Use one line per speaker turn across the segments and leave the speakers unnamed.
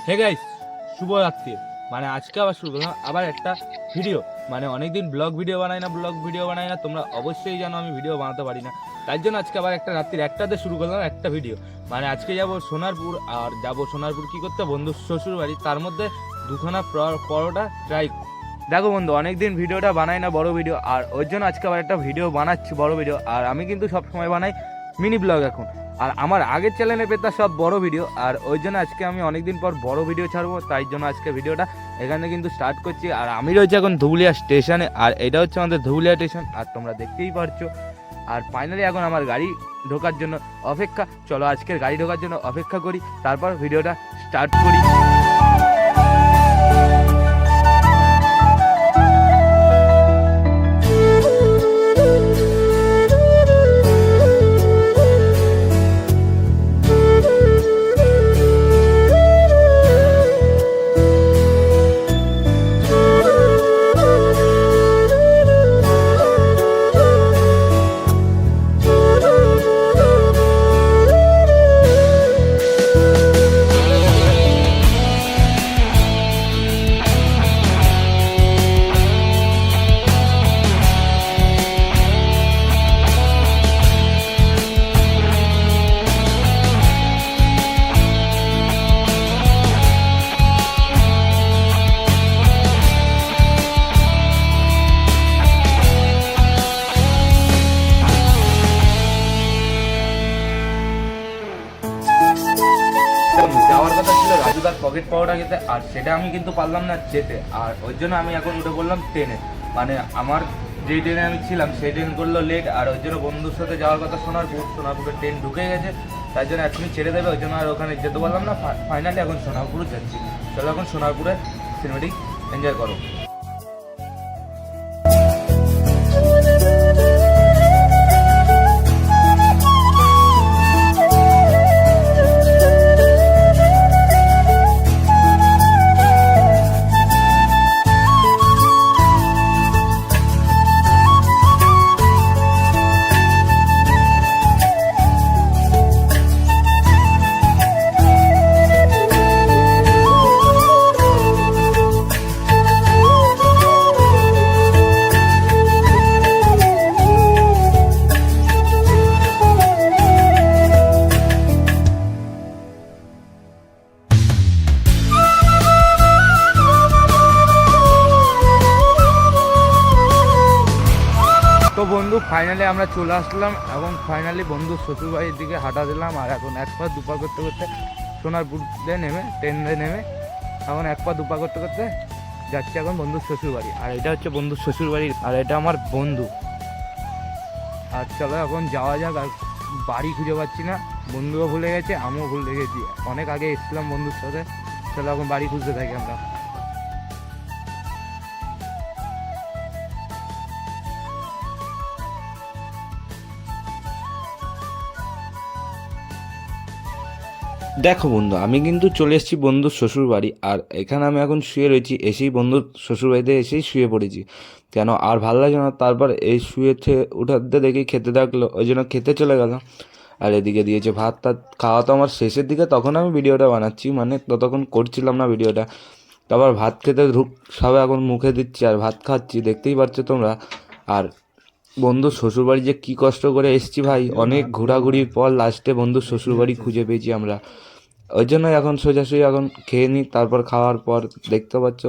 Hey guys, শুভরাত্রি। মানে আজকে আবার শুরু করলাম আবার একটা ভিডিও। মানে অনেকদিন ব্লগ ভিডিও বানাই না তোমরা অবশ্যই জানো আমি ভিডিও বানাতে পারি না। তাই জন্য আজকে আবার একটা রাত্রির একটাতে শুরু করলাম একটা ভিডিও। মানে আজকে যাব সোনারপুর, আর যাব সোনারপুর কি করতে, বন্ধু শ্বশুর বাড়ি। তার মধ্যে দুখানা পরোটা ট্রাই। দেখো বন্ধু, অনেকদিন ভিডিওটা বানাই না বড় ভিডিও, আর ওই জন্য আজকে আবার একটা ভিডিও বানাচ্ছি বড় ভিডিও। আর আমি কিন্তু সব সময় বানাই মিনি ব্লগ এখন, আর আমার আগের চ্যানেলে পেতা সব বড় ভিডিও। আর ওই জন্য আজকে আমি অনেকদিন পর বড় ভিডিও ছাড়বো, তাই জন্য আজকে ভিডিওটা এখানে কিন্তু স্টার্ট করছি। আর আমি রয়েছি এখন ধুবুলিয়া স্টেশনে, আর এটা হচ্ছে আমাদের ধুবুলিয়া স্টেশন, আর তোমরা দেখতেই পারছো। আর ফাইনালি এখন আমার গাড়ি ঢোকার জন্য অপেক্ষা। চলো আজকের গাড়ি ঢোকার জন্য অপেক্ষা করি, তারপর ভিডিওটা স্টার্ট করি। যাওয়ার কথা ছিল রাজুদার পকেট পাওয়াটা খেতে, আর সেটা আমি কিন্তু পারলাম না যেতে। আর ওই জন্য আমি এখন উঠে বললাম ট্রেনে। মানে আমার যে ট্রেনে আমি ছিলাম সেই ট্রেন করলো লেট, আর ওই জন্য বন্ধুর সাথে যাওয়ার কথা সোনারপুরের ট্রেন ঢুকে গেছে, তাই জন্য এখনই ছেড়ে দেবে। ওই জন্য আর ওখানে যেতে পারলাম না। ফাইনালি এখন সোনারপুর যাচ্ছি। চলো এখন সোনারপুরের সিনেমেটিক এনজয় করো। তো বন্ধু ফাইনালি আমরা চলে আসলাম, এবং ফাইনালি বন্ধুর শ্বশুরবাড়ির দিকে হাঁটা দিলাম। আর এখন এক পা দুপা করতে করতে সোনারপুরে নেমে ট্রেনে নেমে এখন এক পা দুপা করতে করতে যাচ্ছি এখন বন্ধুর শ্বশুরবাড়ি। আর এটা হচ্ছে বন্ধুর শ্বশুরবাড়ি, আর এটা আমার বন্ধু। আর চলো এখন যাওয়া যাক। আর বাড়ি খুঁজে পাচ্ছি না, বন্ধুও ভুলে গেছে, আমিও ভুলে গেছি। অনেক আগে এসেছিলাম বন্ধুর সাথে। চলো এখন বাড়ি খুঁজতে থাকি আমরা। দেখো বন্ধু, আমি কিন্তু চলে এসেছি বন্ধুর শ্বশুর বাড়ি, আর এখানে আমি এখন শুয়ে রয়েছি। এসেই বন্ধুর শ্বশুর বাড়িতে এসেই শুয়ে পড়েছি, কেন আর ভালো লাগে না। তারপর এই শুয়েছে উঠাতে দেখি খেতে থাকলো, ওই জন্য খেতে চলে গেলাম। আর এদিকে দিয়েছে ভাত টাত। খাওয়া তো আমার শেষের দিকে, তখন আমি ভিডিওটা বানাচ্ছি, মানে ততক্ষণ করছিলাম না ভিডিওটা। তারপর ভাত খেতে সবাই এখন মুখে দিচ্ছি আর ভাত খাচ্ছি, দেখতেই পাচ্ছ তোমরা। আর বন্ধুর শ্বশুরবাড়ি যে কী কষ্ট করে এসেছি ভাই, অনেক ঘোরাঘুরির পর লাস্টে বন্ধুর শ্বশুরবাড়ি খুঁজে পেয়েছি আমরা। ওই জন্য এখন সোজাসুজি এখন খেয়ে নিই, তারপর খাওয়ার পর দেখতে পাচ্ছ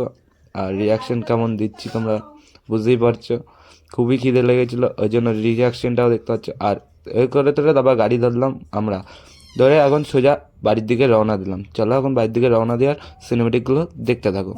আর রিয়াকশন কেমন দিচ্ছি তোমরা বুঝতেই পারছো। খুবই খিদে লেগেছিলো, ওই জন্য রিয়াকশনটাও দেখতে পাচ্ছ। আর এই করে তোরে তারপর গাড়ি ধরলাম আমরা, ধরে এখন সোজা বাড়ির দিকে রওনা দিলাম। চলো এখন বাড়ির দিকে রওনা দেওয়ার সিনেমেটিকগুলো দেখতে থাকো।